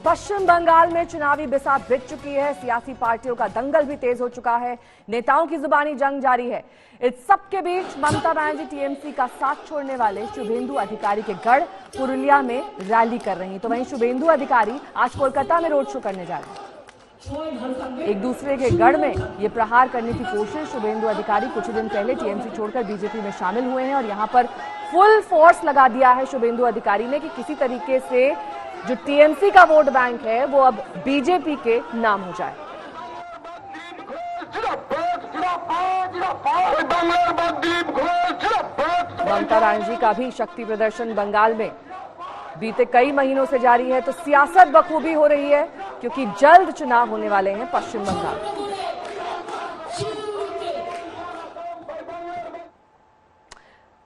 पश्चिम बंगाल में चुनावी बिसात भिड़ चुकी है। सियासी पार्टियों का दंगल भी तेज हो चुका है। नेताओं की जुबानी जंग जारी है। इस सबके बीच ममता बनर्जी टीएमसी का साथ छोड़ने वाले शुभेंदु अधिकारी के गढ़ पुरुलिया में रैली कर रही हैं। तो वहीं शुभेंदु अधिकारी आज कोलकाता में रोड शो करने जा रहे हैं। एक दूसरे के गढ़ में ये प्रहार करने की कोशिश। शुभेंदु अधिकारी कुछ दिन पहले टीएमसी छोड़कर बीजेपी में शामिल हुए हैं और यहां पर फुल फोर्स लगा दिया है शुभेंदु अधिकारी ने कि किसी तरीके से जो टीएमसी का वोट बैंक है वो अब बीजेपी के नाम हो जाए। ममता बनर्जी का भी शक्ति प्रदर्शन बंगाल में बीते कई महीनों से जारी है। तो सियासत बखूबी हो रही है क्योंकि जल्द चुनाव होने वाले हैं पश्चिम बंगाल।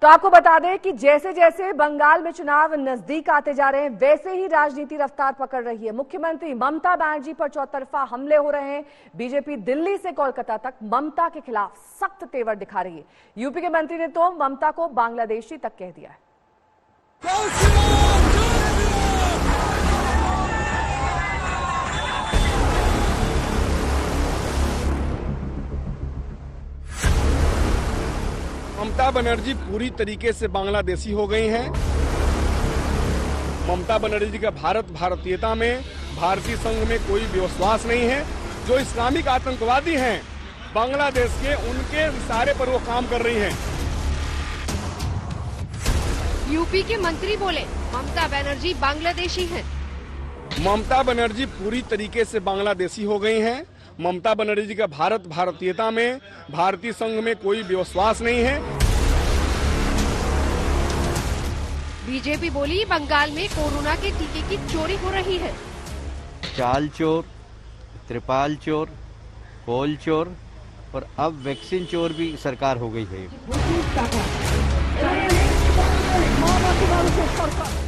तो आपको बता दें कि जैसे जैसे बंगाल में चुनाव नजदीक आते जा रहे हैं वैसे ही राजनीति रफ्तार पकड़ रही है। मुख्यमंत्री ममता बनर्जी पर चौतरफा हमले हो रहे हैं। बीजेपी दिल्ली से कोलकाता तक ममता के खिलाफ सख्त तेवर दिखा रही है। यूपी के मंत्री ने तो ममता को बांग्लादेशी तक कह दिया है। ममता बनर्जी पूरी तरीके से बांग्लादेशी हो गई हैं। ममता बनर्जी का भारतीयता में, भारतीय संघ में कोई विश्वास नहीं है। जो इस्लामिक आतंकवादी हैं बांग्लादेश के, उनके इशारे पर वो काम कर रही हैं। यूपी के मंत्री बोले ममता बनर्जी बांग्लादेशी हैं। ममता बनर्जी पूरी तरीके से बांग्लादेशी हो गई हैं। ममता बनर्जी का भारतीयता में, भारतीय संघ में कोई विश्वास नहीं है। बीजेपी बोली बंगाल में कोरोना के टीके की चोरी हो रही है। चाल चोर, त्रिपाल चोर, कोल चोर और अब वैक्सीन चोर भी सरकार हो गई है।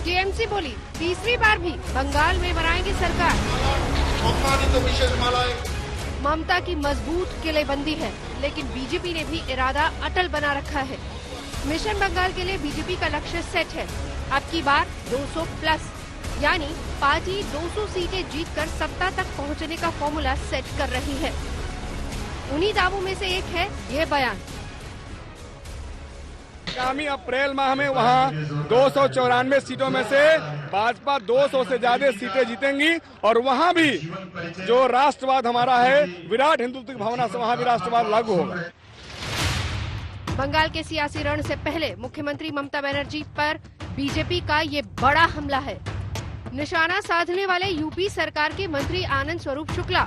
टीएमसी बोली तीसरी बार भी बंगाल में बनाएंगे सरकार। ममता की मजबूत किलेबंदी है, लेकिन बीजेपी ने भी इरादा अटल बना रखा है। मिशन बंगाल के लिए बीजेपी का लक्ष्य सेट है। अब की बार 200 प्लस, यानी पार्टी 200 सीटें जीतकर सत्ता तक पहुंचने का फॉर्मूला सेट कर रही है। उन्हीं दावों में से एक है ये बयान। आगामी अप्रैल माह में वहां 294 सीटों में से भाजपा 200 से ज्यादा सीटें जीतेंगी और वहां भी जो राष्ट्रवाद हमारा है, विराट हिंदुत्व की भावना से वहां भी राष्ट्रवाद लागू होगा। बंगाल के सियासी रण से पहले मुख्यमंत्री ममता बनर्जी पर बीजेपी का ये बड़ा हमला है। निशाना साधने वाले यूपी सरकार के मंत्री आनंद स्वरूप शुक्ला।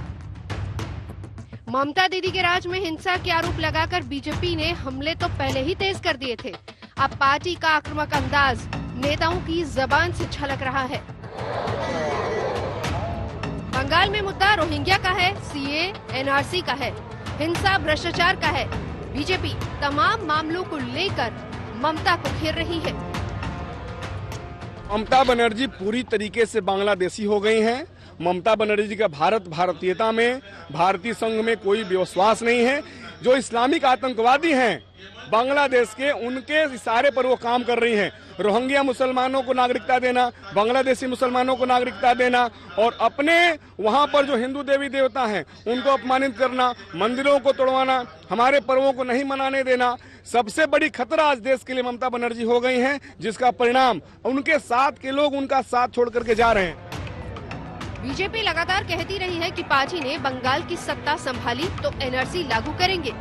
ममता दीदी के राज में हिंसा के आरोप लगाकर बीजेपी ने हमले तो पहले ही तेज कर दिए थे। अब पार्टी का आक्रामक अंदाज नेताओं की जबान से झलक रहा है। बंगाल में मुद्दा रोहिंग्या का है, सीए, एनआरसी का है, हिंसा भ्रष्टाचार का है। बीजेपी तमाम मामलों को लेकर ममता को घेर रही है। ममता बनर्जी पूरी तरीके से बांग्लादेशी हो गई हैं। ममता बनर्जी का भारतीयता में, भारतीय संघ में कोई विश्वास नहीं है। जो इस्लामिक आतंकवादी हैं बांग्लादेश के, उनके इशारे पर वो काम कर रही हैं। रोहिंग्या मुसलमानों को नागरिकता देना, बांग्लादेशी मुसलमानों को नागरिकता देना और अपने वहां पर जो हिंदू देवी देवता हैं उनको अपमानित करना, मंदिरों को तोड़वाना, हमारे पर्वों को नहीं मनाने देना। सबसे बड़ी खतरा आज देश के लिए ममता बनर्जी हो गई हैं, जिसका परिणाम उनके साथ के लोग उनका साथ छोड़ करके जा रहे हैं। बीजेपी लगातार कहती रही है कि पार्टी ने बंगाल की सत्ता संभाली तो एनआरसी लागू करेंगे।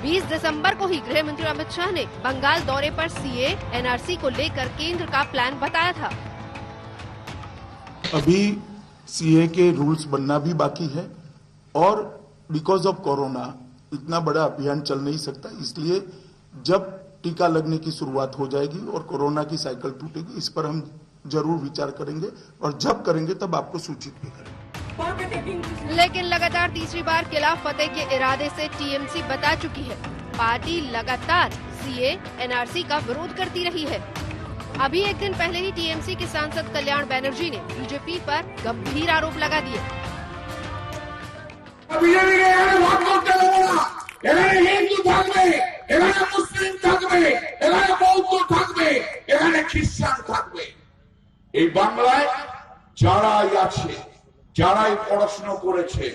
20 दिसंबर को ही गृह मंत्री अमित शाह ने बंगाल दौरे पर सीए, एनआरसी को लेकर केंद्र का प्लान बताया था। अभी सीए के रूल्स बनना भी बाकी है और बिकॉज ऑफ कोरोना इतना बड़ा अभियान चल नहीं सकता, इसलिए जब टीका लगने की शुरुआत हो जाएगी और कोरोना की साइकिल टूटेगी, इस पर हम जरूर विचार करेंगे और जब करेंगे तब आपको सूचित भी करेंगे। लेकिन लगातार तीसरी बार किला फतेह के इरादे से टीएमसी बता चुकी है। पार्टी लगातार सीए, एनआरसी का विरोध करती रही है। अभी एक दिन पहले ही टीएमसी के सांसद कल्याण बनर्जी ने बीजेपी पर गंभीर आरोप लगा दिए। এই বাংলায় যারাই আছে যারাই পড়াশোনা করেছে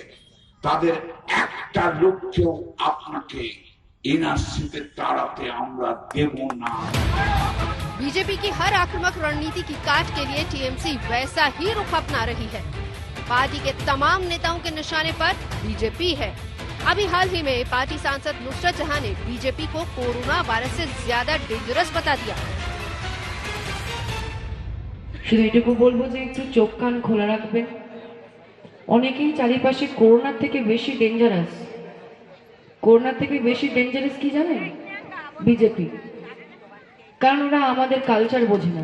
তাদের একটা লক্ষ্যেও আপনাকে এনআরসিতে তাড়াতে আমরা দেব না। बीजेपी की हर आक्रामक रणनीति की काट के लिए टीएमसी वैसा ही रुख अपना रही है। पार्टी के तमाम नेताओं के निशाने पर बीजेपी है। अभी हाल ही में पार्टी सांसद नुसरत जहां ने बीजेपी को कोरोना वायरस से ज्यादा डेंजरस बता दिया। শুধু এটুকু বলবো যে একটু চোখ কান খোলা রাখবেন। অনেকেই চারিপাশে করোনার থেকে বেশি ডেঞ্জারাস, করোনার থেকে বেশি ডেঞ্জারাস কি জানেন? বিজেপি, কারণ ওরা আমাদের কালচার বোঝে না।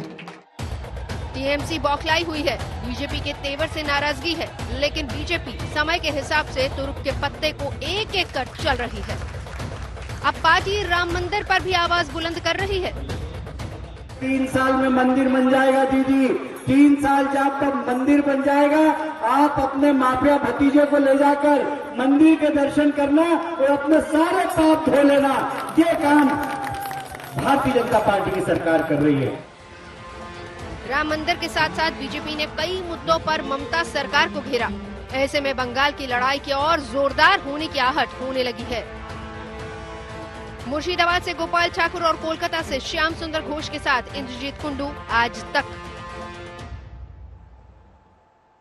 टीएमसी बौखलाई हुई है, बीजेपी के तेवर से नाराजगी है, लेकिन बीजेपी समय के हिसाब से तुरुप के पत्ते को एक एक कर चल रही है। अब पार्टी राम मंदिर पर भी आवाज बुलंद कर रही है। 3 साल में मंदिर बन जाएगा दीदी, 3 साल जब तक मंदिर बन जाएगा आप अपने माफिया भतीजे को ले जाकर मंदिर के दर्शन करना और अपने सारे पाप धो लेना। ये काम भारतीय जनता पार्टी की सरकार कर रही है। राम मंदिर के साथ साथ बीजेपी ने कई मुद्दों पर ममता सरकार को घेरा। ऐसे में बंगाल की लड़ाई की और जोरदार होने की आहट होने लगी है। मुर्शिदाबाद से गोपाल ठाकुर और कोलकाता से श्याम सुंदर घोष के साथ इंद्रजीत कुंडू, आज तक।